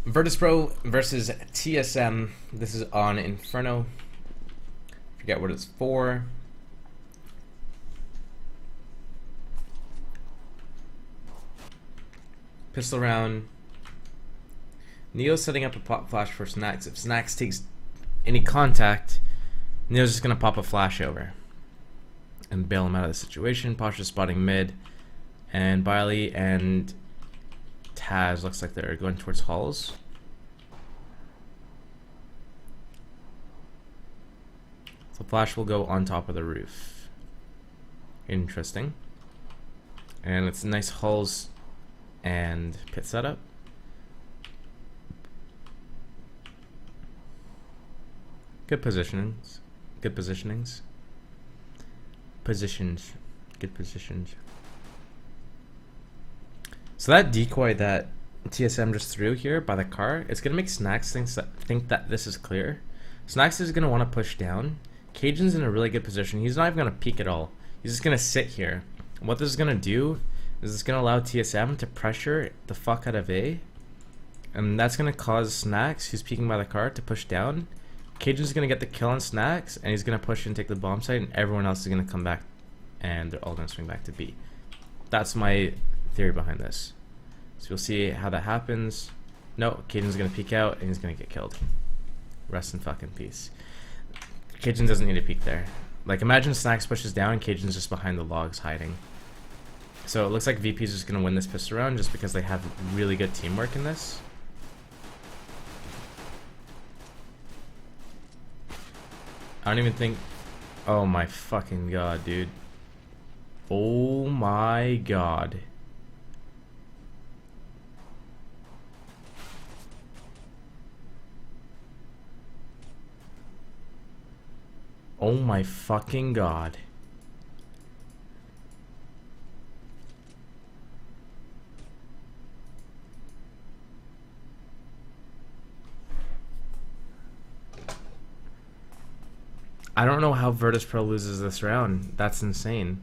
Virtus.Pro versus TSM. This is on Inferno. Forget what it's for. Pistol round. Neo's setting up a pop flash for Snacks. If Snacks takes any contact, Neo's just going to pop a flash over and bail him out of the situation. Pasha's spotting mid. And Biley and Taz looks like they're going towards halls. So flash will go on top of the roof. Interesting. And it's nice halls and pit setup. Good positionings. Good positionings. Positions. Good positions. So that decoy that TSM just threw here by the car, it's going to make Snacks think that this is clear. Snacks is going to want to push down. Cajun's in a really good position. He's not even going to peek at all. He's just going to sit here. And what this is going to do is it's going to allow TSM to pressure the fuck out of A. And that's going to cause Snacks, who's peeking by the car, to push down. Cajun's going to get the kill on Snacks, and he's going to push and take the bomb site, and everyone else is going to come back, and they're all going to swing back to B. That's my theory behind this. So you'll see how that happens. No, Cajun's going to peek out, and he's going to get killed. Rest in fucking peace. Cajun doesn't need to peek there. Like, imagine Snacks pushes down, and Cajun's just behind the logs hiding. So it looks like VP's just going to win this pistol round just because they have really good teamwork in this. I don't even think... Oh my fucking god, dude. Oh my god. Oh my fucking god. I don't know how Virtus.Pro loses this round. That's insane.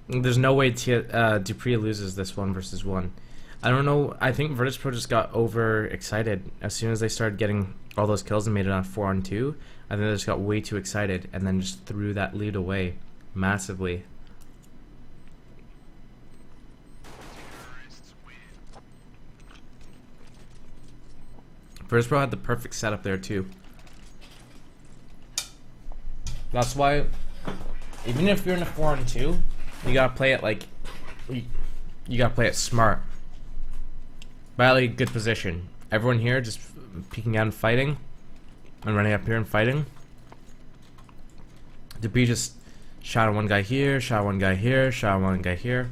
There's no way Dupree loses this 1v1. I don't know. I think Virtus.Pro just got overexcited as soon as they started getting all those kills and made it on 4-on-2. I think they just got way too excited and then just threw that lead away massively. Virtus.Pro had the perfect setup there too. That's why, even if you're in a 4-on-2, you gotta play it like, you gotta play it smart. Badly good position. Everyone here just peeking out and fighting, and running up here and fighting. Dupree just shot one guy here, shot one guy here, shot one guy here.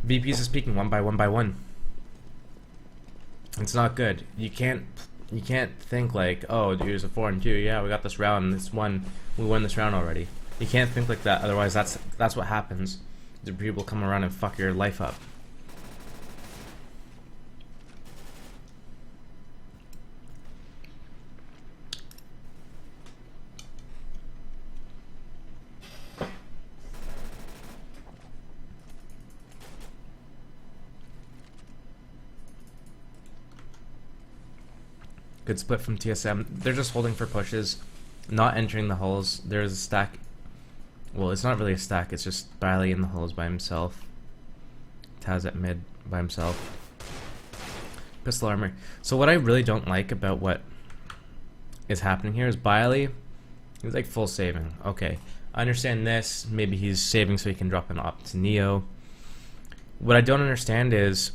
VP's just peeking one by one. It's not good. You can't think like, oh, dude, it's a 4-on-2. Yeah, we got this round. We won this round already. You can't think like that. Otherwise, that's what happens. The people come around and fuck your life up. Good split from TSM. They're just holding for pushes, not entering the holes. There's a stack. Well, it's not really a stack. It's just Biley in the holes by himself. Taz at mid by himself. Pistol armor. So what I really don't like about what is happening here is Biley, he's like full saving. Okay, I understand this. Maybe he's saving so he can drop an op to Neo. What I don't understand is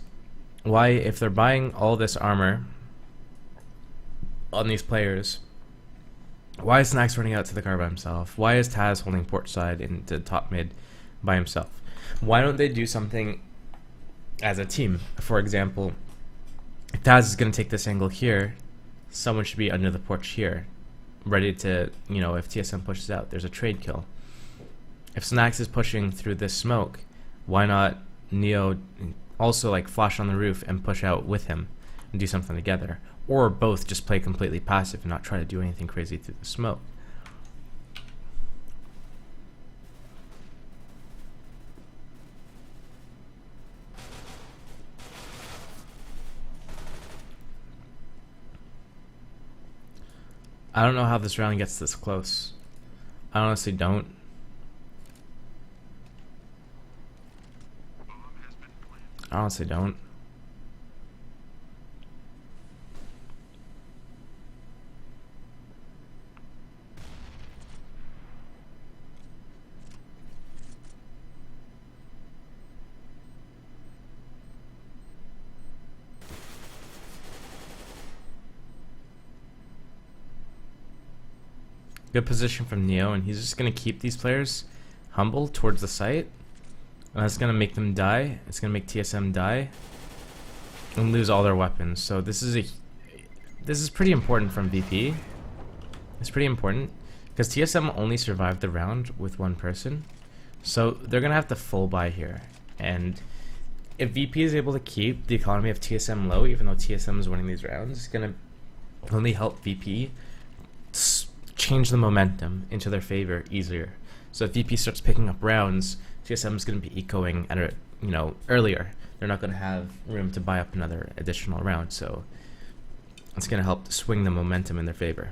why, if they're buying all this armor on these players, why is Snacks running out to the car by himself? Why is Taz holding port side into top mid by himself? Why don't they do something as a team? For example, if Taz is going to take this angle here, someone should be under the porch here, ready to, you know, if TSM pushes out, there's a trade kill. If Snacks is pushing through this smoke, why not Neo also like flash on the roof and push out with him and do something together? Or both just play completely passive and not try to do anything crazy through the smoke. I don't know how this round gets this close. I honestly don't. I honestly don't. Good position from Neo, and he's just going to keep these players humble towards the site. And that's going to make them die. It's going to make TSM die and lose all their weapons. So this is pretty important from VP. It's pretty important because TSM only survived the round with one person. So they're going to have to full buy here. And if VP is able to keep the economy of TSM low, even though TSM is winning these rounds, it's going to only help VP change the momentum into their favor easier. So if VP starts picking up rounds, TSM is going to be ecoing at a, earlier. They're not going to have room to buy up another additional round, so it's going to help swing the momentum in their favor.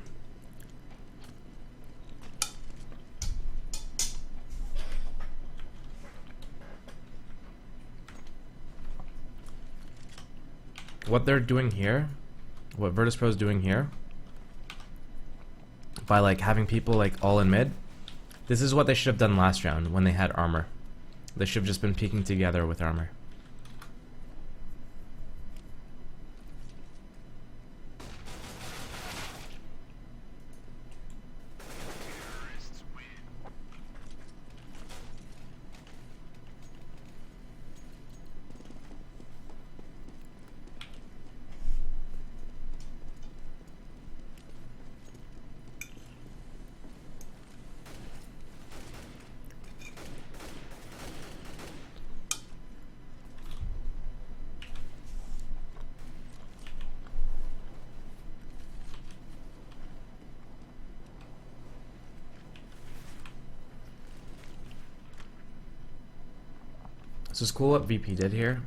What they're doing here, what Virtus.Pro is doing here, by like having people like all in mid, this is what they should have done last round when they had armor. They should have just been peeking together with armor. So it's cool what VP did here.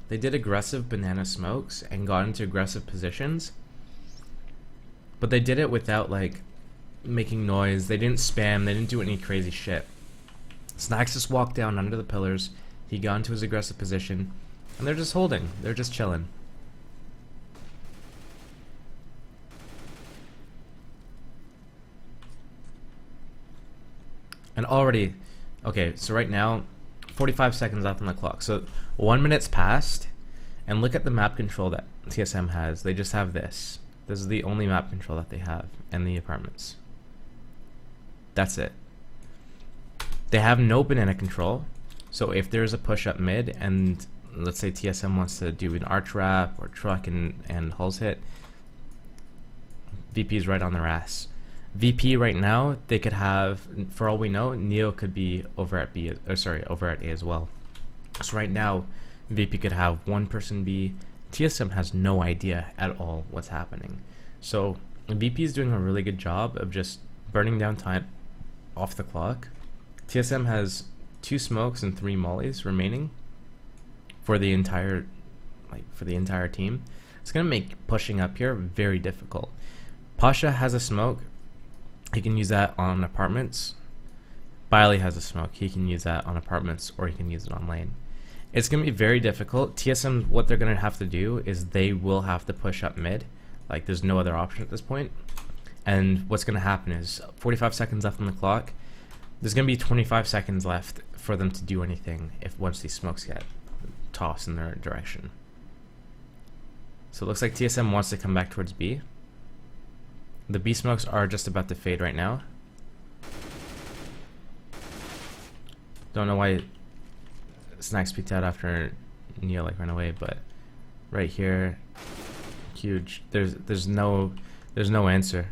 They did aggressive banana smokes and got into aggressive positions, but they did it without like making noise. They didn't spam, they didn't do any crazy shit. Snacks just walked down under the pillars, he got into his aggressive position, and they're just holding, they're just chilling. And already, okay, so right now 45 seconds left on the clock. So 1 minute's passed, and look at the map control that TSM has. They just have this. This is the only map control that they have in the apartments. That's it. They have no banana control. So if there's a push up mid, and let's say TSM wants to do an arch wrap or truck and hulls hit, VP's right on their ass. VP right now, they could have, for all we know, Neo could be over at B, or sorry, over at A as well. So right now, VP could have one person B. TSM has no idea at all what's happening. So VP is doing a really good job of just burning down time off the clock. TSM has 2 smokes and 3 mollies remaining for the entire team. It's gonna make pushing up here very difficult. Pasha has a smoke. He can use that on apartments. Biley has a smoke. He can use that on apartments, or he can use it on lane. It's going to be very difficult. TSM, what they're going to have to do is they will have to push up mid. Like, there's no other option at this point. And what's going to happen is 45 seconds left on the clock. There's going to be 25 seconds left for them to do anything once these smokes get tossed in their direction. So it looks like TSM wants to come back towards B. The B smokes are just about to fade right now. Don't know why Snacks peeked out after Neo like ran away, but right here, huge. There's no answer.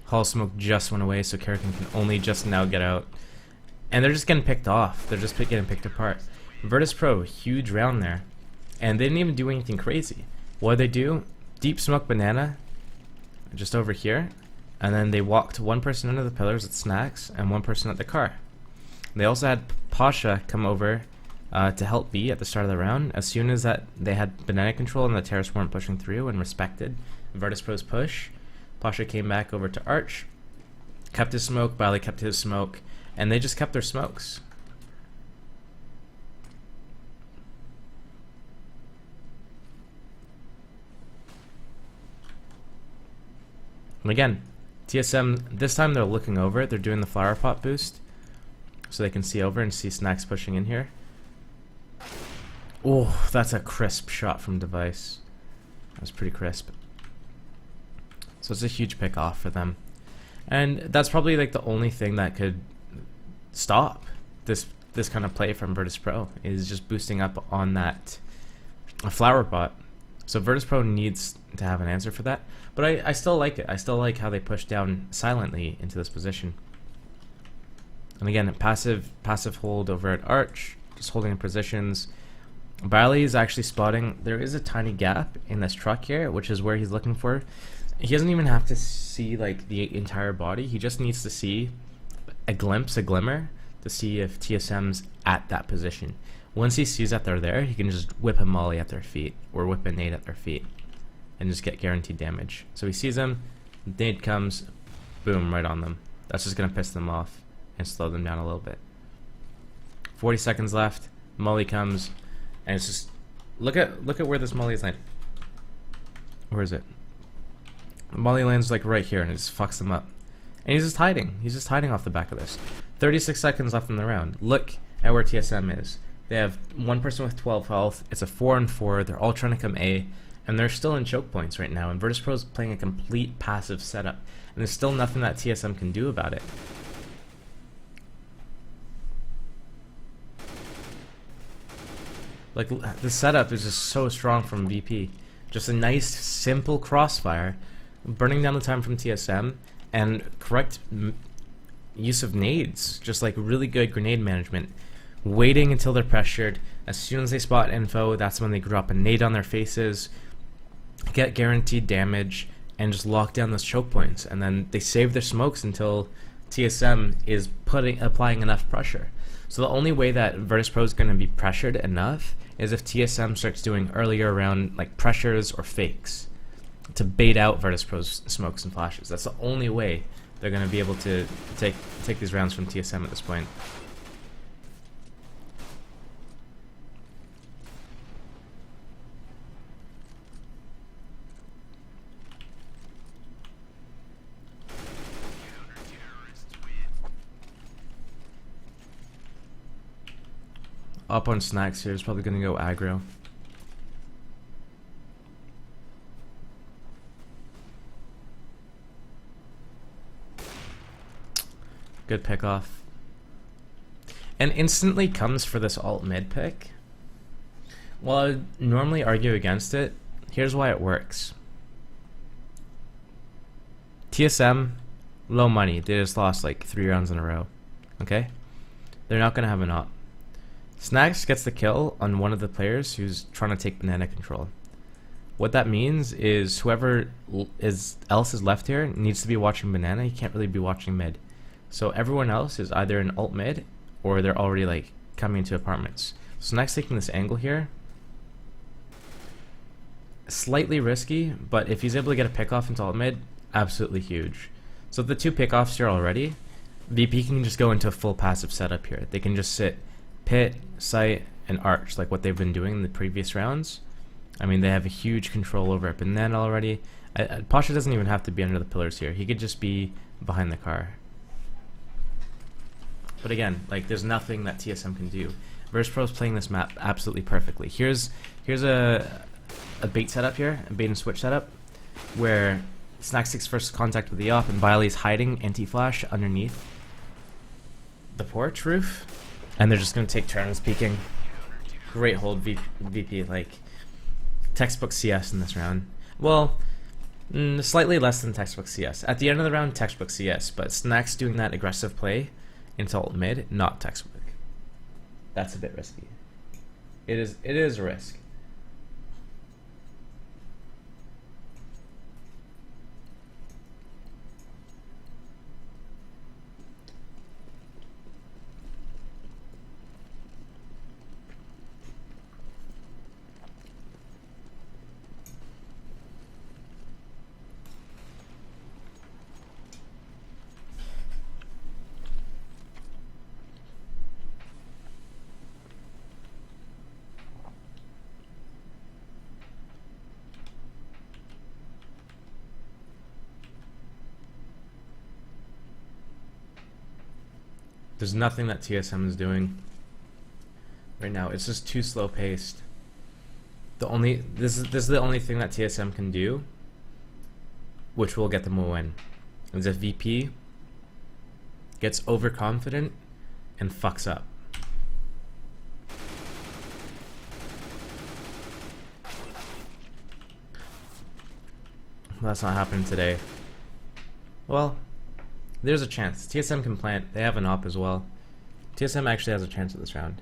Hall smoke just went away, so Kerrigan can only just now get out, and they're just getting picked off. They're just getting picked apart. Virtus.Pro, huge round there. And they didn't even do anything crazy. What did they do? Deep smoke banana, just over here, and then they walked one person under the pillars at Snacks and one person at the car. They also had Pasha come over to help B at the start of the round. As soon as that they had banana control and the terrorists weren't pushing through and respected Virtus.Pro's push, Pasha came back over to Arch, kept his smoke, Bali kept his smoke, and they just kept their smokes. And again, TSM, this time they're looking over it. They're doing the flower pot boost so they can see over and see Snacks pushing in here. Oh, that's a crisp shot from Device. That was pretty crisp. So it's a huge pick off for them. And that's probably like the only thing that could stop this kind of play from Virtus.Pro, is just boosting up on that flower pot. So Virtus.Pro needs to have an answer for that. But I still like it. I still like how they push down silently into this position. And again, passive hold over at Arch, just holding in positions. Bali is actually spotting. There is a tiny gap in this truck here, which is where he's looking for. He doesn't even have to see like the entire body. He just needs to see a glimpse, a glimmer, to see if TSM's at that position. Once he sees that they're there, he can just whip a molly at their feet or whip a nade at their feet and just get guaranteed damage. So he sees them, nade comes, boom, right on them. That's just gonna piss them off and slow them down a little bit. 40 seconds left. Molly comes, and it's just look at where this molly is landing. Where is it? The molly lands like right here, and it just fucks them up. And he's just hiding. He's just hiding off the back of this. 36 seconds left in the round. Look at where TSM is. They have one person with 12 health. It's a 4-on-4. They're all trying to come A, and they're still in choke points right now. And Virtus.Pro is playing a complete passive setup, and there's still nothing that TSM can do about it. Like, the setup is just so strong from VP. Just a nice, simple crossfire, burning down the time from TSM, and correct use of nades. Just like really good grenade management. Waiting until they're pressured. As soon as they spot info, that's when they drop a nade on their faces, get guaranteed damage, and just lock down those choke points. And then they save their smokes until TSM is applying enough pressure. So the only way that Virtus.Pro is going to be pressured enough is if TSM starts doing earlier round like pressures or fakes to bait out Virtus.Pro's smokes and flashes. That's the only way they're going to be able to take these rounds from TSM at this point. Up on Snacks here is probably going to go aggro. Good pick off. And instantly comes for this alt mid pick. While I would normally argue against it, here's why it works. TSM, low money. They just lost like 3 rounds in a row. Okay? They're not going to have an op. Snacks gets the kill on one of the players who's trying to take banana control. What that means is whoever else is left here needs to be watching banana. He can't really be watching mid. So everyone else is either in alt mid or they're already like coming into apartments. So Snacks taking this angle here. Slightly risky, but if he's able to get a pick off into alt mid, absolutely huge. So the 2 pickoffs here already, VP can just go into a full passive setup here. They can just sit pit, sight, and arch like what they've been doing in the previous rounds. I mean, they have a huge control over it, but then already, Pasha doesn't even have to be under the pillars here. He could just be behind the car. But again, like there's nothing that TSM can do. Virtus.Pro is playing this map absolutely perfectly. Here's a bait setup here, a bait and switch setup, where Snacks takes first contact with the op, and Biley's hiding anti-flash underneath the porch roof. And they're just going to take turns peeking. Great hold, VP. Like, textbook CS in this round. Well, slightly less than textbook CS. At the end of the round, textbook CS. But Snacks doing that aggressive play into alt mid, not textbook. That's a bit risky. It is a risk. There's nothing that TSM is doing right now. It's just too slow paced. This is the only thing that TSM can do, which will get them a win. Is if VP gets overconfident and fucks up. That's not happening today. Well, there's a chance. TSM can plant. They have an op as well. TSM actually has a chance at this round.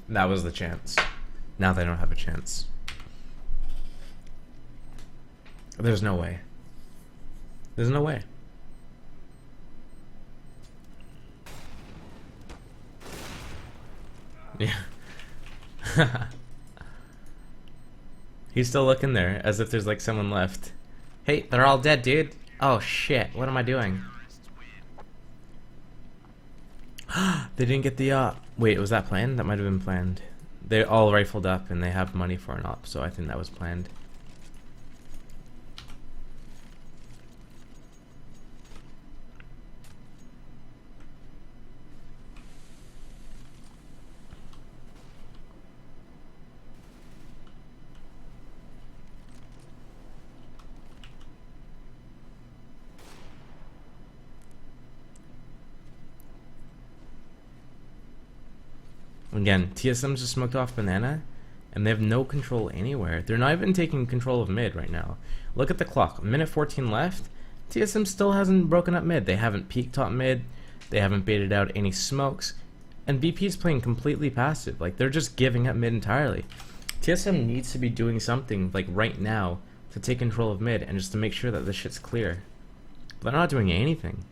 That was the chance. Now they don't have a chance. There's no way. There's no way. Yeah. He's still looking there as if there's like someone left. Hey, they're all dead, dude. Oh shit, what am I doing? They didn't get the op. Wait, was that planned? That might have been planned. They're all rifled up and they have money for an op, so I think that was planned. Again, TSM's just smoked off banana, and they have no control anywhere. They're not even taking control of mid right now. Look at the clock. Minute 14 left. TSM still hasn't broken up mid. They haven't peeked top mid. They haven't baited out any smokes. And BP's playing completely passive. Like, they're just giving up mid entirely. TSM needs to be doing something, like, right now to take control of mid and just to make sure that this shit's clear. But they're not doing anything.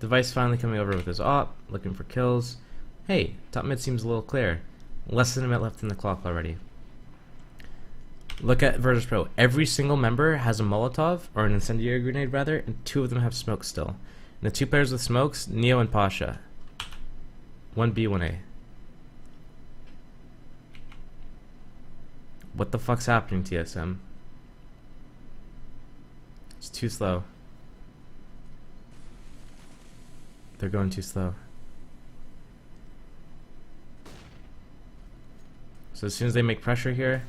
Device finally coming over with his op, looking for kills. Hey, top mid seems a little clear. Less than a minute left in the clock already. Look at Virtus.Pro. Every single member has a Molotov, or an incendiary grenade rather, and 2 of them have smoke still. And the 2 players with smokes, Neo and Pasha. 1B, 1A. What the fuck's happening, TSM? It's too slow. They're going too slow. So as soon as they make pressure here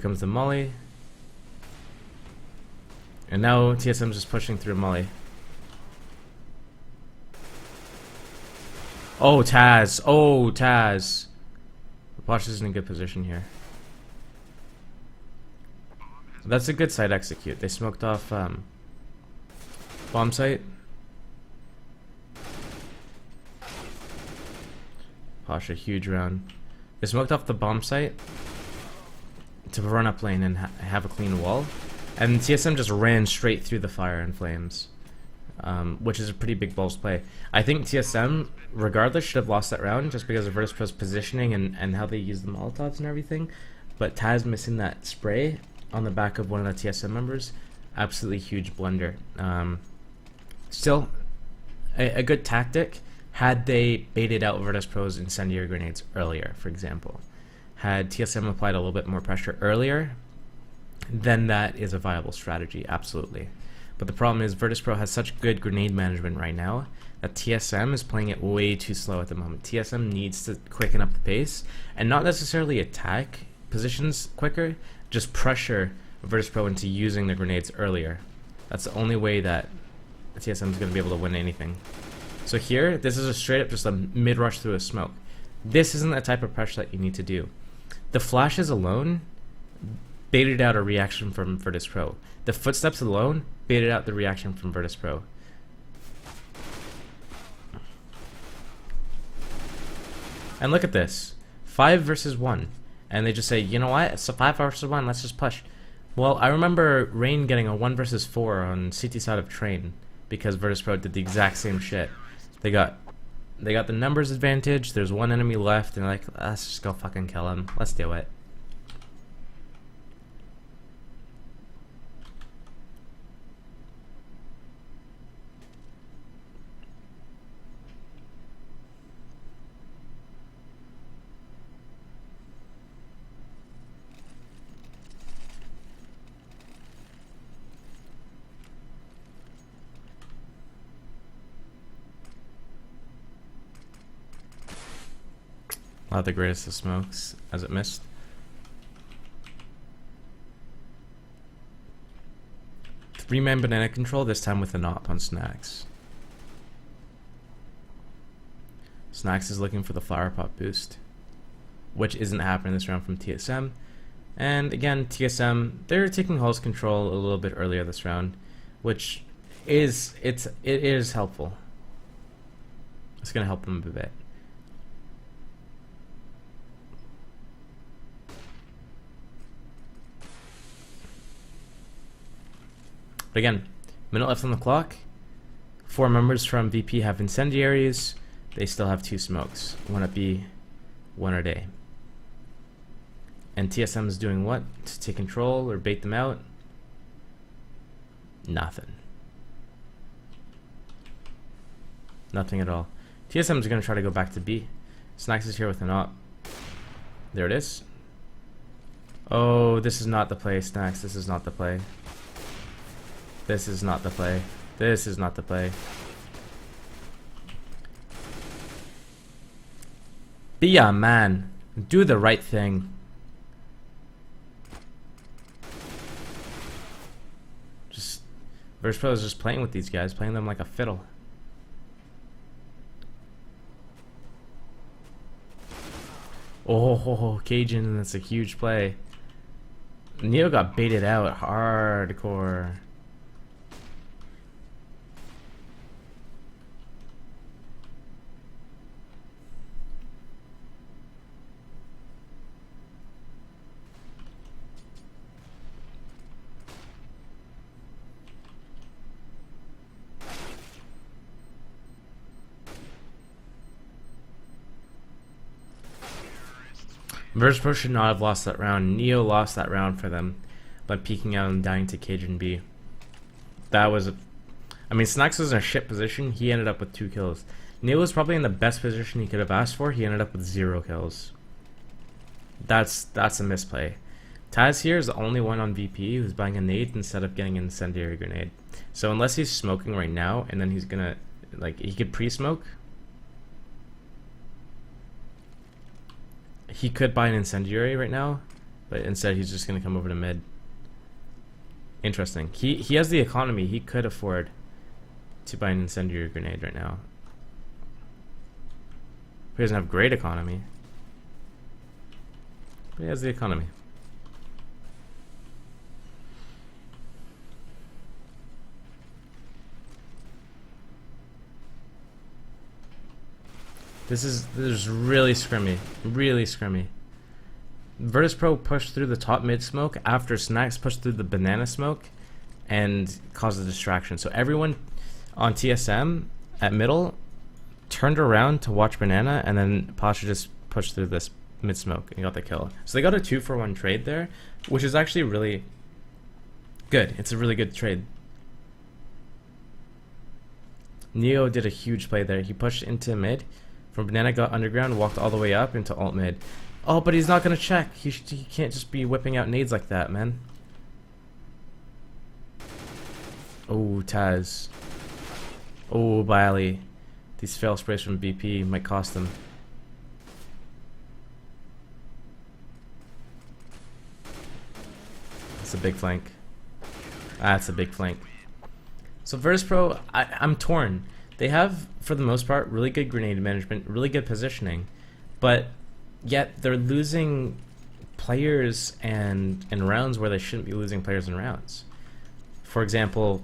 comes the molly. And now TSM's just pushing through molly. Oh, Taz. Oh, Taz. Posh is in a good position here. That's a good site execute. They smoked off bomb site. Posh, a huge round. They smoked off the bomb site to run up lane and have a clean wall. And TSM just ran straight through the fire and flames. Which is a pretty big balls play. I think TSM, regardless, should have lost that round just because of Virtus.Pro's positioning and how they use the Molotovs and everything. But Taz missing that spray on the back of one of the TSM members, absolutely huge blunder. Still, a good tactic had they baited out Virtus.Pro's incendiary grenades earlier, for example. Had TSM applied a little bit more pressure earlier, then that is a viable strategy, absolutely. But the problem is Virtus.Pro has such good grenade management right now that TSM is playing it way too slow at the moment. TSM needs to quicken up the pace and not necessarily attack positions quicker, just pressure Virtus.Pro into using the grenades earlier. That's the only way that TSM is going to be able to win anything. So here, this is a straight up just a mid-rush through a smoke. This isn't the type of pressure that you need to do. The flashes alone baited out a reaction from Virtus.Pro. The footsteps alone baited out the reaction from Virtus.Pro. And look at this. 5 versus 1. And they just say, you know what? It's a 5 versus 1, let's just push. Well, I remember Rain getting a 1 versus 4 on CT side of Train because Virtus.Pro did the exact same shit. They got the numbers advantage, there's one enemy left, and they're like, let's just go fucking kill him. Let's do it. Not the greatest of smokes, as it missed. Three-man banana control, this time with an op on Snacks. Snacks is looking for the flower pot boost, which isn't happening this round from TSM. And again, TSM, they're taking Hull's control a little bit earlier this round, which it is helpful. It's gonna help them a bit. But again, minute left on the clock. 4 members from VP have incendiaries. They still have 2 smokes. One at B, one at A. And TSM is doing what? To take control or bait them out? Nothing. Nothing at all. TSM is going to try to go back to B. Snacks is here with an op. There it is. Oh, this is not the play, Snacks. This is not the play. This is not the play. This is not the play. Be a man. Do the right thing. Just Virtus.Pro is just playing with these guys, playing them like a fiddle. Oh, Cajun, that's a huge play. Neo got baited out hardcore. Virtus.Pro should not have lost that round. Neo lost that round for them by peeking out and dying to Cajun B. That was I mean, Snacks was in a shit position. He ended up with 2 kills. Neo was probably in the best position he could have asked for. He ended up with 0 kills. That's a misplay. Taz here is the only one on VP who's buying a nade instead of getting an incendiary grenade. So unless he's smoking right now and then he's gonna, like, he could pre-smoke. He could buy an incendiary right now, but instead he's just gonna come over to mid. Interesting. He has the economy. He could afford to buy an incendiary grenade right now. He doesn't have great economy, but he has the economy. This is really scrimmy. Really scrimmy. Virtus.Pro pushed through the top mid smoke after Snacks pushed through the banana smoke and caused a distraction. So everyone on TSM at middle turned around to watch banana, and then Pasha just pushed through this mid smoke and got the kill. So they got a 2-for-1 trade there, which is actually really good. It's a really good trade. Neo did a huge play there. He pushed into mid. From banana, got underground, walked all the way up into alt mid. Oh, but he's not gonna check. He can't just be whipping out nades like that, man. Oh, Taz. Oh, Biley. These fail sprays from BP might cost him. That's a big flank. That's a big flank. So Virtus.Pro, I'm torn. They have, for the most part, really good grenade management, really good positioning, but yet they're losing players and rounds where they shouldn't be losing players and rounds. For example,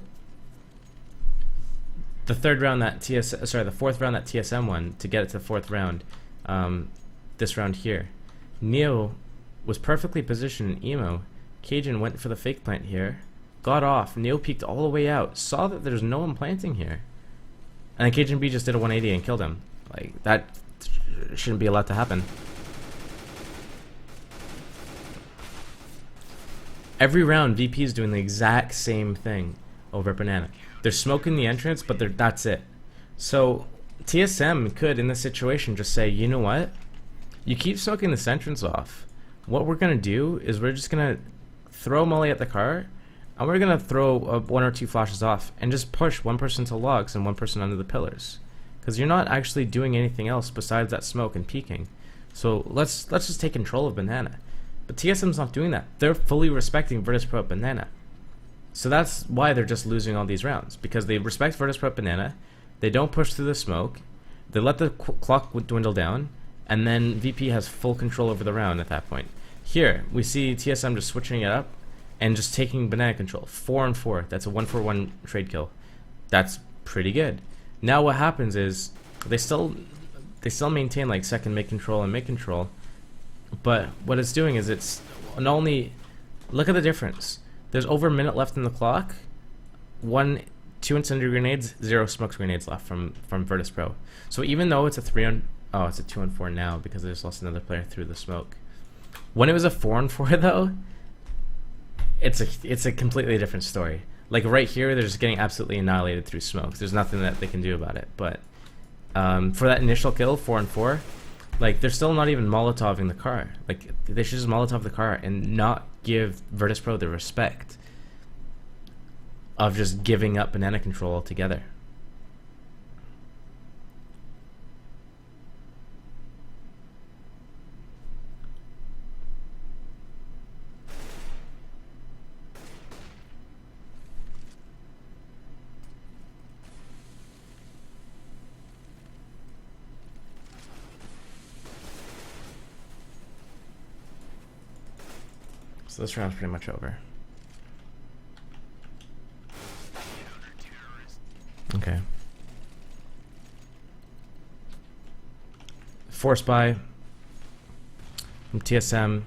the fourth round that TSM won to get it to the 4th round, this round here, Neo was perfectly positioned in emo. Cajun went for the fake plant here, got off. Neo peeked all the way out, saw that there's no one planting here. And then Cajun B just did a 180 and killed him. Like, that shouldn't be allowed to happen. Every round, VP is doing the exact same thing over at banana. They're smoking the entrance, but that's it. So, TSM could, in this situation, just say, you know what? You keep smoking this entrance off. What we're going to do is we're just going to throw Molly at the car, and we're going to throw 1 or 2 flashes off and just push one person to logs and one person under the pillars. Because you're not actually doing anything else besides that smoke and peeking. So let's just take control of banana. But TSM's not doing that. They're fully respecting Virtus.Pro at banana. So that's why they're just losing all these rounds, because they respect Virtus.Pro at banana. They don't push through the smoke. They let the clock dwindle down, and then VP has full control over the round at that point. Here we see TSM just switching it up and just taking banana control. 4-4. That's a 1-for-1 trade kill. That's pretty good. Now what happens is they still maintain like second mid control and mid control, but what it's doing is it's not only, look at the difference. There's over a minute left in the clock. 2 incendiary grenades, 0 smoke grenades left from Virtus.Pro. So even though it's a 2-4 now because they just lost another player through the smoke. When it was a 4-4 though, it's a completely different story. Like right here, they're just getting absolutely annihilated through smoke. There's nothing that they can do about it. But for that initial kill, 4-4, like they're still not even Molotoving the car. Like they should just Molotov the car and not give Virtus.Pro the respect of just giving up banana control altogether. So this round's pretty much over. Okay. Force buy from TSM.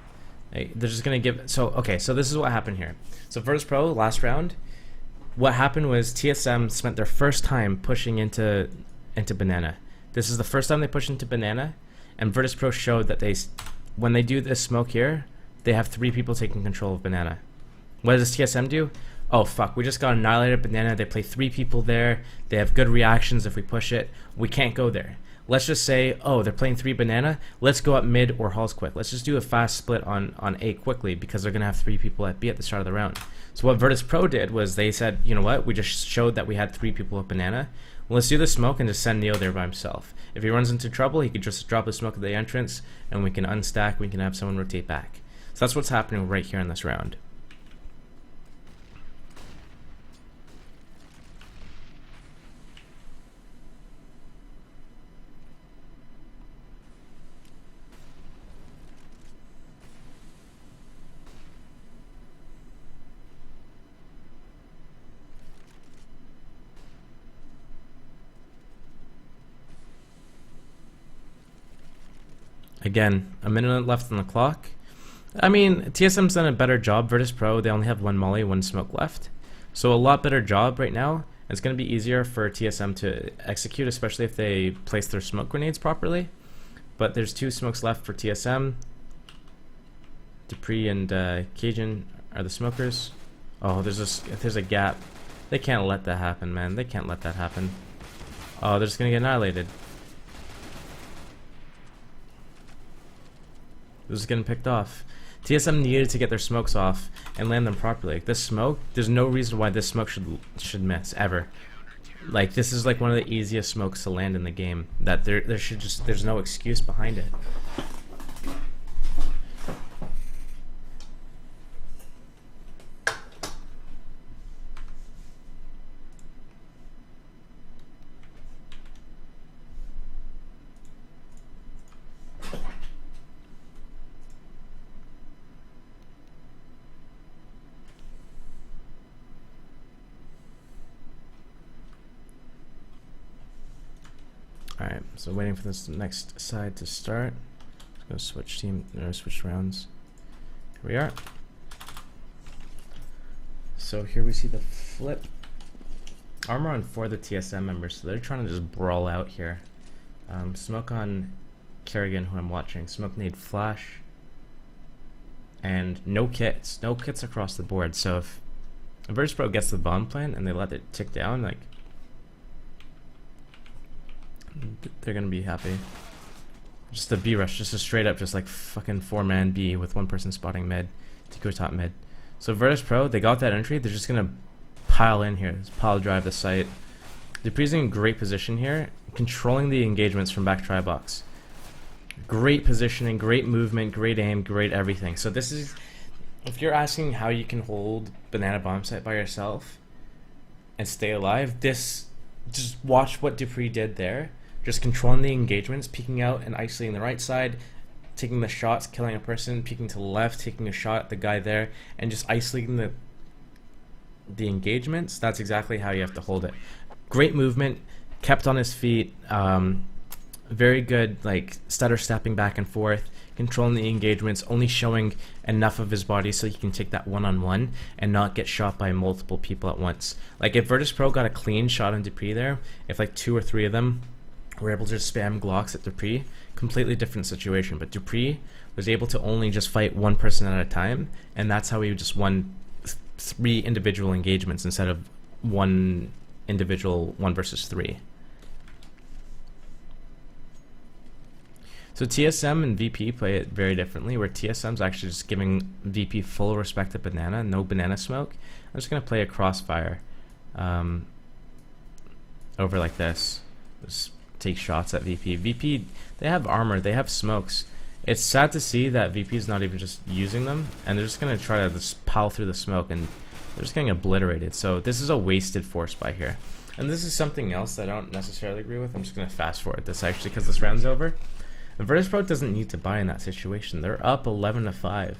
They're just gonna give. So okay. So this is what happened here. So Virtus.Pro last round, what happened was TSM spent their first time pushing into banana. This is the first time they pushed into banana, and Virtus.Pro showed that when they do this smoke here, they have 3 people taking control of banana. What does TSM do? Oh fuck, we just got annihilated banana. They play 3 people there. They have good reactions if we push it. We can't go there. Let's just say, oh, they're playing 3 banana. Let's go up mid or halls quick. Let's just do a fast split on A quickly because they're going to have 3 people at B at the start of the round. So what Virtus.Pro did was they said, you know what? We just showed that we had 3 people at banana. Well, let's do the smoke and just send Neo there by himself. If he runs into trouble, he could just drop the smoke at the entrance and we can unstack. We can have someone rotate back. So that's what's happening right here in this round. Again, a minute left on the clock. I mean, TSM's done a better job. Virtus.Pro, they only have 1 molly, 1 smoke left. So a lot better job right now. It's going to be easier for TSM to execute, especially if they place their smoke grenades properly. But there's 2 smokes left for TSM. Dupree and Cajun are the smokers. Oh, there's a gap. They can't let that happen, man. They can't let that happen. Oh, they're just going to get annihilated. This is getting picked off. TSM needed to get their smokes off and land them properly. Like this smoke, there's no reason why this smoke should miss ever. Like this is like one of the easiest smokes to land in the game. That there's no excuse behind it. Alright, so waiting for this next side to start. Just gonna switch rounds. Here we are. So here we see the flip. Armor on 4 of the TSM members, so they're trying to just brawl out here. Smoke on Kerrigan, who I'm watching. Smoke nade flash. And no kits. No kits across the board. So if Virtus.Pro gets the bomb plant and they let it tick down, like, they're gonna be happy. Just a B rush, just a straight up, just like fucking 4-man B with 1 person spotting mid to go top mid. So Virtus.Pro, they got that entry. They're just gonna pile in here, just pile drive the site. Dupree's in great position here, controlling the engagements from back try box. Great positioning, great movement, great aim, great everything. So this is, if you're asking how you can hold banana bomb site by yourself and stay alive, this, just watch what Dupree did there. Just controlling the engagements, peeking out and isolating the right side, taking the shots, killing a person, peeking to the left, taking a shot at the guy there, and just isolating the engagements. That's exactly how you have to hold it. Great movement, kept on his feet, very good, like, stutter stepping back and forth, controlling the engagements, only showing enough of his body so he can take that one-on-one and not get shot by multiple people at once. Like, if Virtus.Pro got a clean shot on Dupree there, if like 2 or 3 of them were able to just spam Glocks at Dupree, completely different situation. But Dupree was able to only just fight one person at a time, and that's how he just won 3 individual engagements instead of one individual 1 versus 3. So TSM and VP play it very differently, where TSM's actually just giving VP full respect to banana, no banana smoke. I'm just going to play a crossfire over like this. Just take shots at VP. VP, they have armor, they have smokes. It's sad to see that VP is not even just using them, and they're just going to try to just pile through the smoke, and they're just getting obliterated. So this is a wasted force buy here. And this is something else that I don't necessarily agree with. I'm just going to fast forward this actually because this round's over. The Virtus.Pro doesn't need to buy in that situation. They're up 11-5.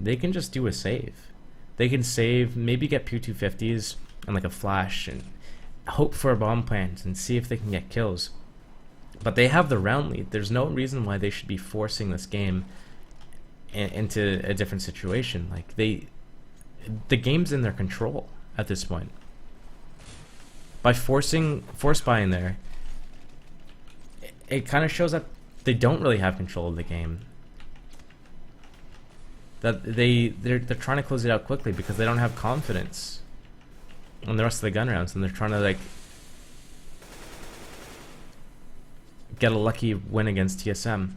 They can just do a save. They can save, maybe get P250s and like a flash and hope for a bomb plant and see if they can get kills. But they have the round lead. There's no reason why they should be forcing this game into a different situation. Like, the game's in their control at this point. By force buying there, it kind of shows that they don't really have control of the game. That they're trying to close it out quickly because they don't have confidence on the rest of the gun rounds, and they're trying to like get a lucky win against TSM.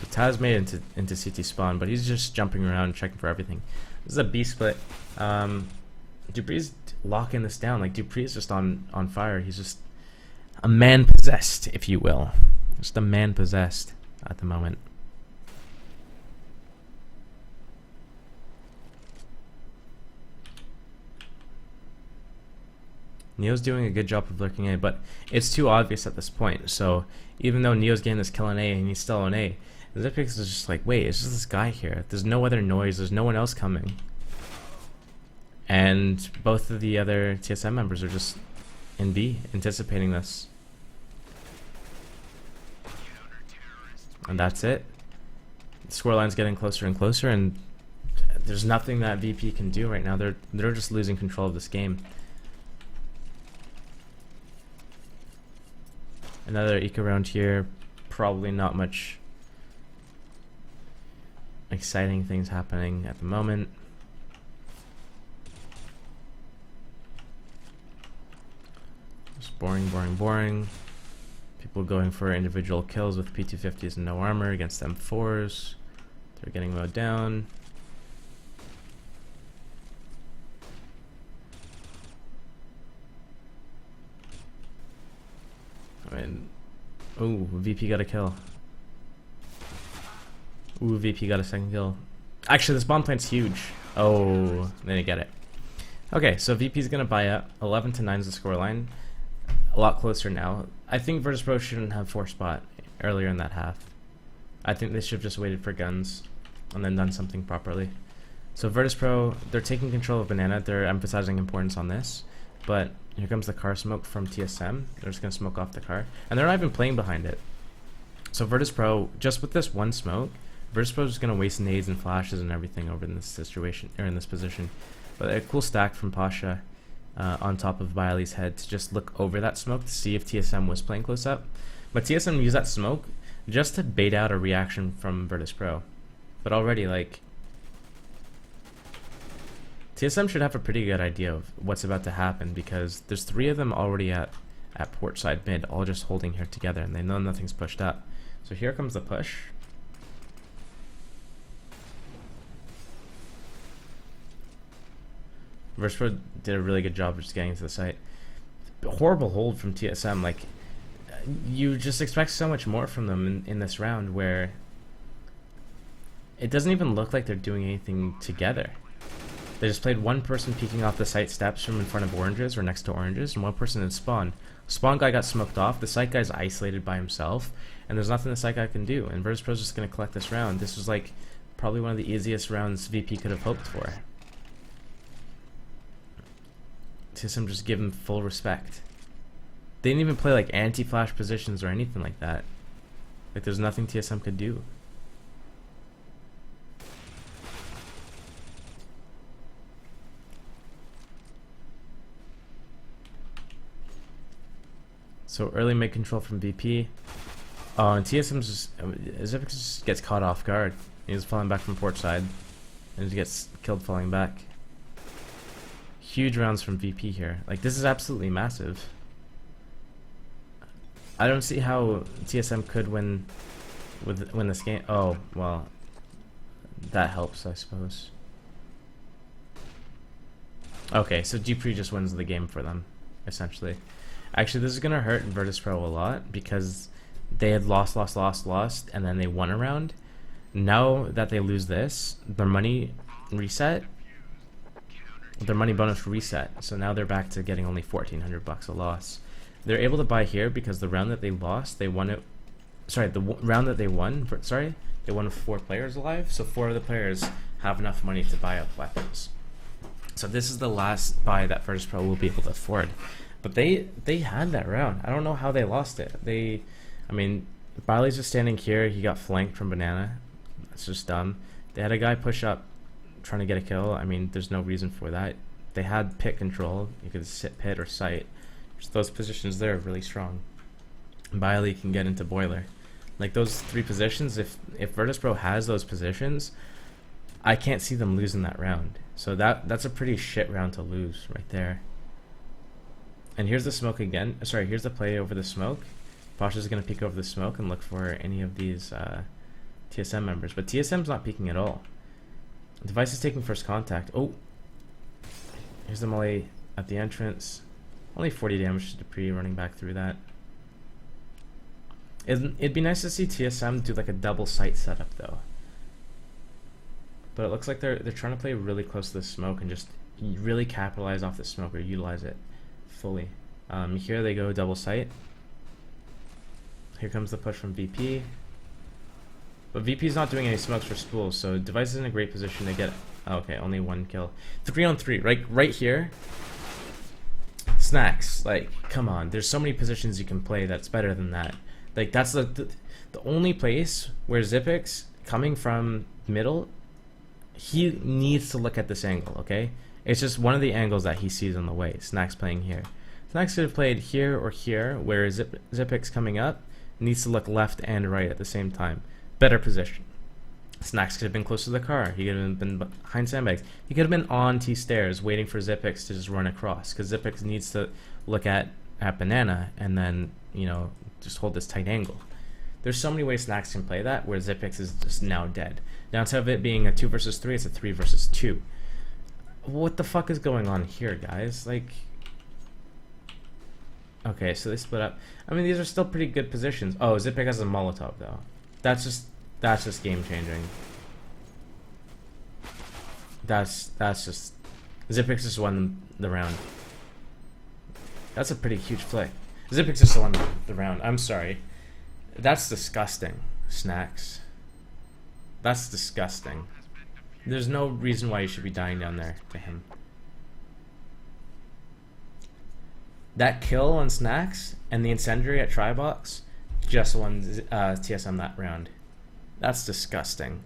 So Taz made it into CT spawn, but he's just jumping around checking for everything. This is a B split. Dupree's locking this down. Like, Dupree is just on fire. He's just a man possessed, if you will. Just a man possessed at the moment. Neo's doing a good job of lurking A, but it's too obvious at this point. So even though Neo's getting this kill on A and he's still on A, Zipix is just like, wait, it's just this guy here. There's no other noise. There's no one else coming. And both of the other TSM members are just in B, anticipating this. And that's it. The scoreline's getting closer and closer, and there's nothing that VP can do right now. They're just losing control of this game. Another eco round here. Probably not much exciting things happening at the moment. Just boring, boring, boring. People going for individual kills with P250s and no armor against M4s. They're getting mowed down. I mean, ooh, VP got a kill. Ooh, VP got a second kill. Actually, this bomb plant's huge. Oh, they didn't get it. Okay, so VP's gonna buy up. 11-9 is the scoreline. A lot closer now. I think Virtus.Pro shouldn't have force spot earlier in that half. I think they should have just waited for guns and then done something properly. So Virtus.Pro, they're taking control of banana. They're emphasizing importance on this. But here comes the car smoke from TSM. They're just going to smoke off the car. And they're not even playing behind it. So Virtus.Pro, just with this one smoke, Virtus.Pro is just going to waste nades and flashes and everything over in this situation, or in this position. But a cool stack from Pasha on top of Biley's head to just look over that smoke to see if TSM was playing close up. But TSM used that smoke just to bait out a reaction from Virtus.Pro. But already, like, TSM should have a pretty good idea of what's about to happen, because there's 3 of them already at port side mid, all just holding here together, and they know nothing's pushed up. So here comes the push. Virtus.Pro did a really good job of just getting to the site. Horrible hold from TSM. Like, you just expect so much more from them in this round, where it doesn't even look like they're doing anything together. They just played one person peeking off the site steps from in front of oranges or next to oranges, and one person in spawn. Spawn guy got smoked off, the site guy's isolated by himself, and there's nothing the site guy can do, and Virtus.Pro's just going to collect this round. This was like probably one of the easiest rounds VP could have hoped for. TSM just give him full respect. They didn't even play like anti-flash positions or anything like that. Like there's nothing TSM could do. So early mid control from VP. Oh, and TSM's just, Zipix just gets caught off guard. He's falling back from port side, and he gets killed falling back. Huge rounds from VP here. Like this is absolutely massive. I don't see how TSM could win this game. Oh well, that helps, I suppose. Okay, so Dupree just wins the game for them, essentially. Actually, this is gonna hurt Virtus.Pro a lot because they had lost, and then they won a round. Now that they lose this, their money reset. Their money bonus reset, so now they're back to getting only 1,400 bucks a loss. They're able to buy here because the round that they lost, they won it. Sorry, the round that they won. Sorry, they won with 4 players alive, so 4 of the players have enough money to buy up weapons. So this is the last buy that Virtus.Pro will be able to afford. But they had that round. I don't know how they lost it. I mean, Barley's just standing here. He got flanked from Banana. That's just dumb. They had a guy push up trying to get a kill. I mean, there's no reason for that. They had pit control. You could sit pit or site. Just those positions there are really strong. Biley can get into boiler. Like those 3 positions, if Virtus.Pro has those positions, I can't see them losing that round. So that's a pretty shit round to lose right there. And here's the smoke again. Sorry, here's the play over the smoke. Pasha is going to peek over the smoke and look for any of these TSM members. But TSM's not peeking at all. Device is taking first contact. Oh! Here's the melee at the entrance. Only 40 damage to Dupree running back through that. It'd be nice to see TSM do like a double site setup though. But it looks like they're trying to play really close to the smoke and just really capitalize off the smoke or utilize it fully. Here they go double site. Here comes the push from VP. But VP's not doing any smokes for spools, so Device is in a great position to get. Oh, okay, only 1 kill. 3-on-3, right here. Snacks, like, come on. There's so many positions you can play that's better than that. Like, that's the only place where Zipix, coming from middle, he needs to look at this angle, okay? It's just one of the angles that he sees on the way. Snacks playing here. Snacks could have played here or here, where Zipix coming up needs to look left and right at the same time. Better position. Snacks could have been close to the car. He could have been behind sandbags. He could have been on T stairs waiting for Zipix to just run across, because Zipix needs to look at Banana and then, you know, just hold this tight angle. There's so many ways Snacks can play that where Zipix is just now dead. Now instead of it being a 2 versus 3, it's a 3 versus 2. What the fuck is going on here, guys? Like, okay, so they split up. I mean, these are still pretty good positions. Oh, Zipix has a Molotov though. That's just game changing. That's just Zipix just won the round. That's a pretty huge flick. Zipix just won the round. I'm sorry. That's disgusting, Snacks. That's disgusting. There's no reason why you should be dying down there to him. That kill on Snacks and the incendiary at Trybox just won TSM that round. That's disgusting.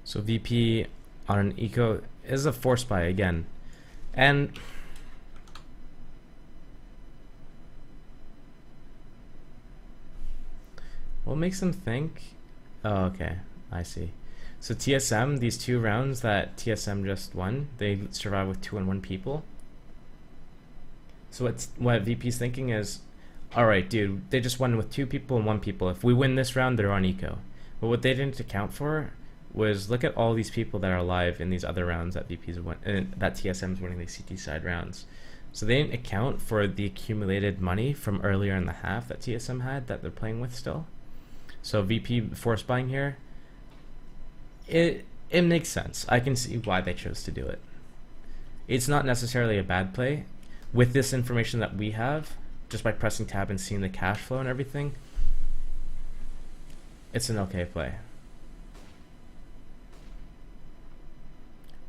So VP on an eco is a force buy again. And what makes them think? Oh, okay, I see. So TSM, these 2 rounds that TSM just won, they survived with 2 and 1 people. So what VP's thinking is, all right, dude, they just won with 2 people and 1 people. If we win this round, they're on eco. But what they didn't account for was look at all these people that are alive in these other rounds that VP's won, that TSM's winning these CT side rounds. So they didn't account for the accumulated money from earlier in the half that TSM had that they're playing with still. So VP force buying here, it makes sense. I can see why they chose to do it. It's not necessarily a bad play. With this information that we have, just by pressing tab and seeing the cash flow and everything, it's an okay play.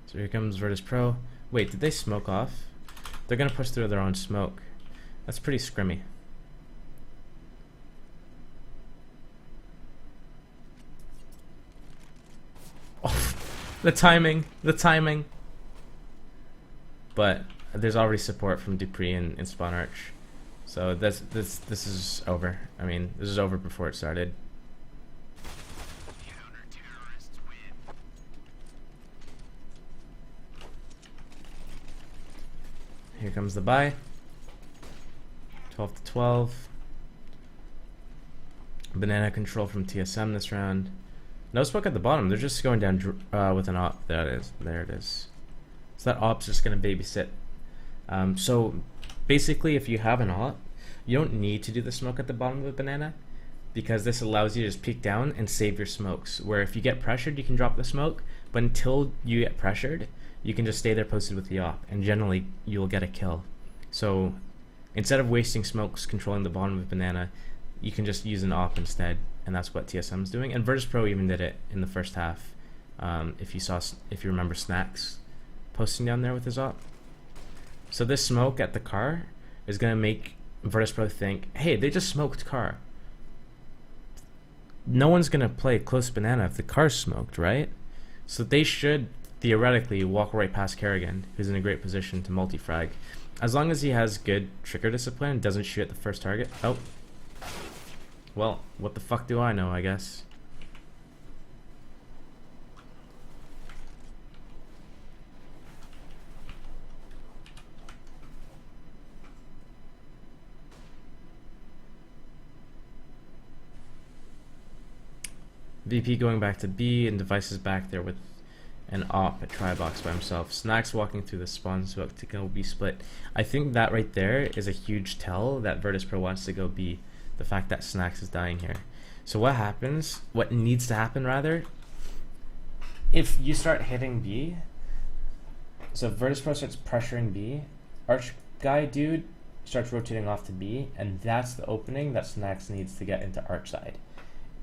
So here comes Virtus.Pro. Wait, did they smoke off? They're gonna push through their own smoke. That's pretty scrimmy. Oh, the timing. But there's already support from Dupree and Spawn Arch. So this is over. I mean, this is over before it started. Here comes the buy. 12 to 12. Banana control from TSM this round. No smoke at the bottom. They're just going down with an op. There it is. So that op's just going to babysit. So basically, if you have an op, you don't need to do the smoke at the bottom of the banana, because this allows you to just peek down and save your smokes. Where if you get pressured, you can drop the smoke, but until you get pressured, you can just stay there posted with the op, and generally you'll get a kill. So instead of wasting smokes controlling the bottom of the banana, you can just use an op instead, and that's what TSM's doing. And Virtus.Pro even did it in the first half. If you remember Snacks posting down there with his op. So this smoke at the car is gonna make Virtus.Pro think, hey, they just smoked car. No one's gonna play close banana if the car's smoked, right? So they should theoretically walk right past Kerrigan, who's in a great position to multi-frag. As long as he has good trigger discipline and doesn't shoot at the first target. Oh. Well, what the fuck do I know, I guess. VP going back to B, and Devices back there with an op at Tri-Box by himself. Snacks walking through the spawn so to go B split. I think that right there is a huge tell that Virtus.Pro wants to go B. The fact that Snacks is dying here. So what happens, what needs to happen rather, if you start hitting B, so Virtus.Pro starts pressuring B, Arch guy dude starts rotating off to B, and that's the opening that Snacks needs to get into Arch side.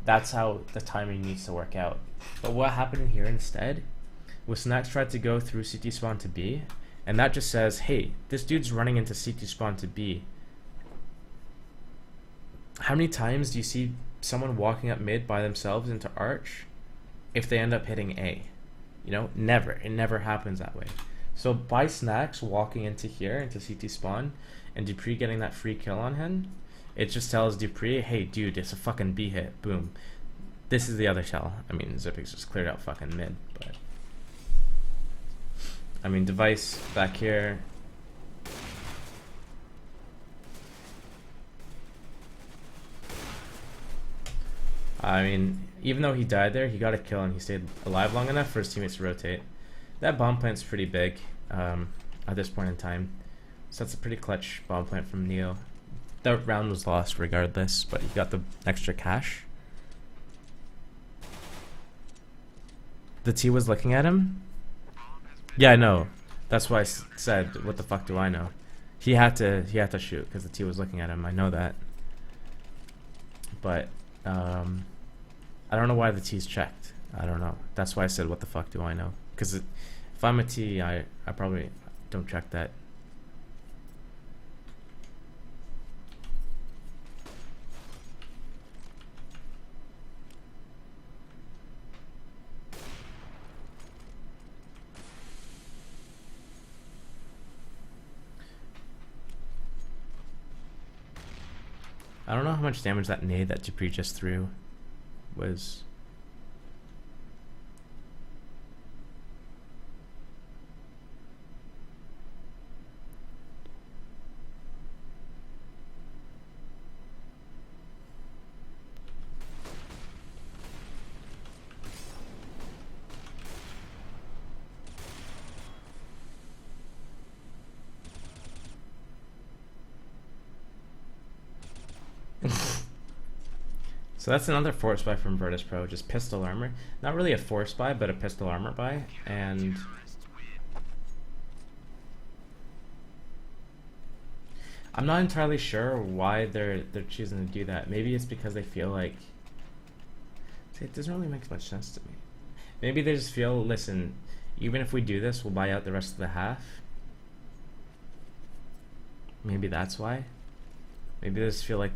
That's how the timing needs to work out. But what happened here instead was Snacks tried to go through CT spawn to B, and that just says, hey, this dude's running into CT spawn to B. How many times do you see someone walking up mid by themselves into Arch if they end up hitting A? You know, never. It never happens that way. So by Snacks walking into here, into CT spawn, and Dupree getting that free kill on him, it just tells Dupree, hey dude, it's a fucking B hit. Boom. This is the other tell. I mean, Zipix just cleared out fucking mid, but I mean, Device back here. I mean, even though he died there, he got a kill and he stayed alive long enough for his teammates to rotate. That bomb plant's pretty big at this point in time. So that's a pretty clutch bomb plant from Neo. That round was lost regardless, but he got the extra cash. The T was looking at him? Yeah, I know. That's why I said, what the fuck do I know? He had to shoot because the T was looking at him. I know that. But I don't know why the T's checked. I don't know. That's why I said, what the fuck do I know? Because if I'm a T, I probably don't check that. I don't know how much damage that nade that Dupree just threw was. So that's another force buy from Virtus.Pro, just pistol armor. Not really a force buy, but a pistol armor buy. And I'm not entirely sure why they're choosing to do that. Maybe it's because they feel like, see, it doesn't really make much sense to me. Maybe they just feel, listen, even if we do this, we'll buy out the rest of the half. Maybe that's why. Maybe they just feel like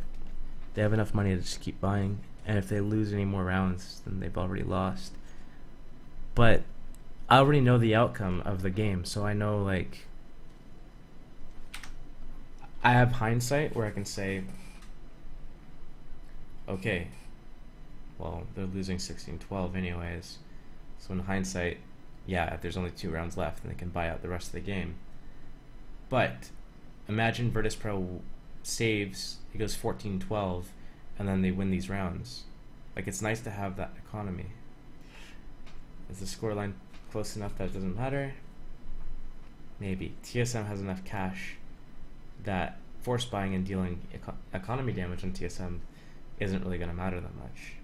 they have enough money to just keep buying, and if they lose any more rounds, then they've already lost. But I already know the outcome of the game, so I know, like, I have hindsight where I can say, okay, well, they're losing 16-12 anyways, so in hindsight, yeah, if there's only 2 rounds left, then they can buy out the rest of the game. But imagine Virtus.Pro saves, he goes 14-12, and then they win these rounds. Like, it's nice to have that economy. Is the scoreline close enough that it doesn't matter? Maybe. TSM has enough cash that force buying and dealing economy damage on TSM isn't really going to matter that much.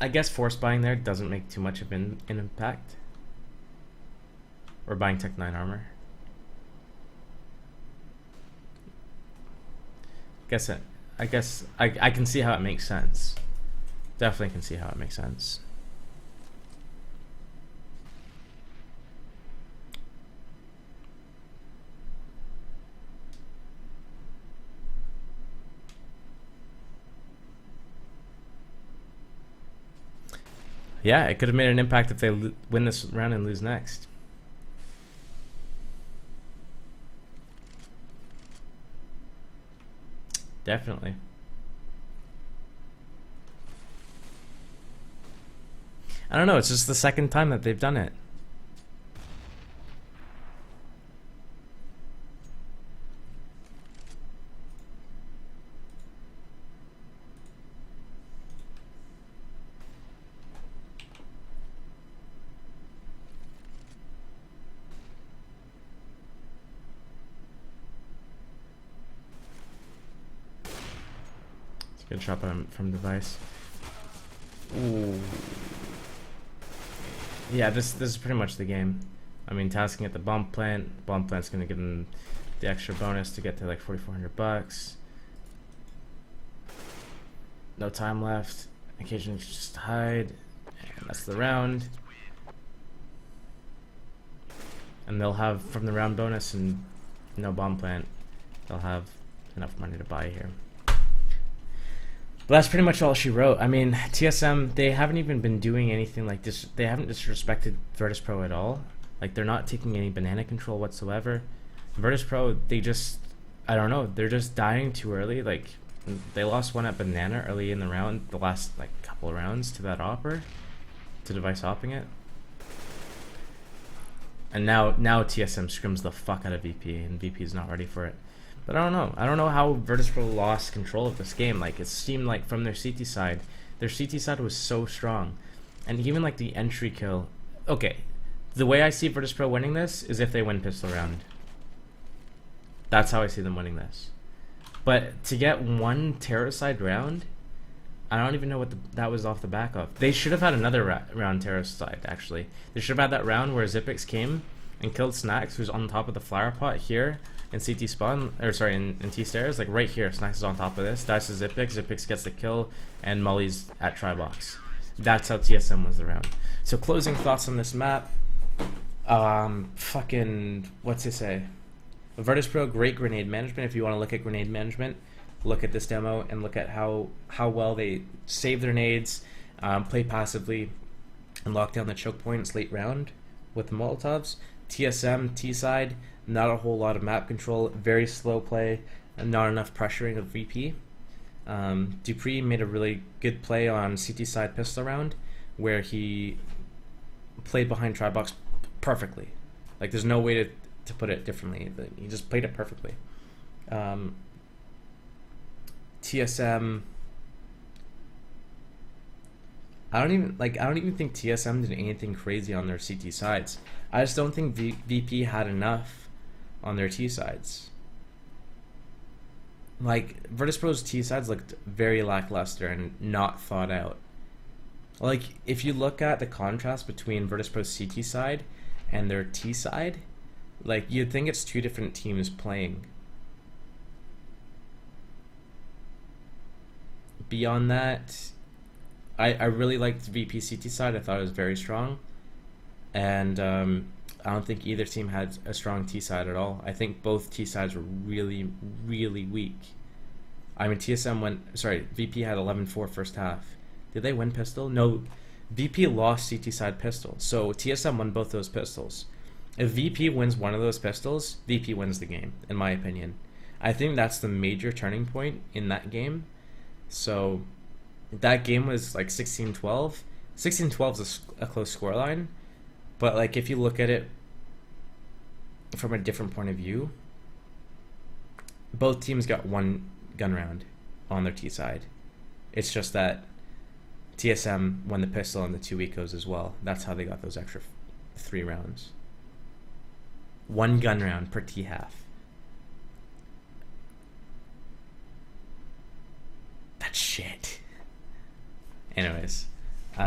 I guess force buying there doesn't make too much of an impact. Or buying Tech 9 armor. I guess I can see how it makes sense. Definitely can see how it makes sense. Yeah, it could have made an impact if they win this round and lose next. Definitely. I don't know, it's just the second time that they've done it. Good shot from device. Ooh. Yeah, this is pretty much the game. I mean, tasking at the bomb plant. Bomb plant's gonna give them the extra bonus to get to like 4,400 bucks. No time left. Occasionally just hide. And that's the round. And they'll have, from the round bonus and no bomb plant, they'll have enough money to buy here. But that's pretty much all she wrote. I mean, TSM, they haven't even been doing anything like this. They haven't disrespected Virtus.Pro at all. Like, they're not taking any banana control whatsoever. Virtus.Pro, they just, I don't know, they're just dying too early. Like, they lost one at banana early in the round, the last, like, couple of rounds to that hopper, to device hopping it. And now TSM scrims the fuck out of VP, and VP is not ready for it. But I don't know. I don't know how Virtus.Pro lost control of this game. Like, it seemed like from their CT side was so strong. And even like the entry kill. Okay, the way I see Virtus.Pro winning this is if they win pistol round. That's how I see them winning this. But to get one Terracide round, I don't even know what that was off the back of. They should have had another round Terracide, actually. They should have had that round where Zipix came and killed Snacks, who's on top of the flower pot here. In CT spawn, or sorry, in T stairs, like right here, Snacks is on top of this, dies to Zipix, Zipix gets the kill, and Molly's at Trybox. That's how TSM was around. So closing thoughts on this map, fucking, what's it say? Virtus.Pro, great grenade management. If you want to look at grenade management, look at this demo and look at how well they save their nades, play passively, and lock down the choke points late round with the Molotovs. TSM, T-side, not a whole lot of map control, very slow play, and not enough pressuring of VP. Dupree made a really good play on CT side pistol round, where he played behind Trybox perfectly. Like, there's no way to put it differently. He just played it perfectly. TSM, I don't even think TSM did anything crazy on their CT sides. I just don't think VP had enough on their T sides. Like, Virtus.Pro's T sides looked very lackluster and not thought out. Like, if you look at the contrast between Virtus.Pro's CT side and their T side, like, you'd think it's two different teams playing. Beyond that, I really liked VP CT side. I thought it was very strong. And I don't think either team had a strong T side at all. I think both T sides were really, really weak. I mean, VP had 11-4 first half. Did they win pistol? No, VP lost CT side pistol. So TSM won both those pistols. If VP wins one of those pistols, VP wins the game, in my opinion. I think that's the major turning point in that game. So that game was like 16-12. 16-12 is a close scoreline. But like, if you look at it from a different point of view, both teams got one gun round on their T side. It's just that TSM won the pistol and the 2 ecos as well. That's how they got those extra 3 rounds. 1 gun round per T half. That's shit. Anyways.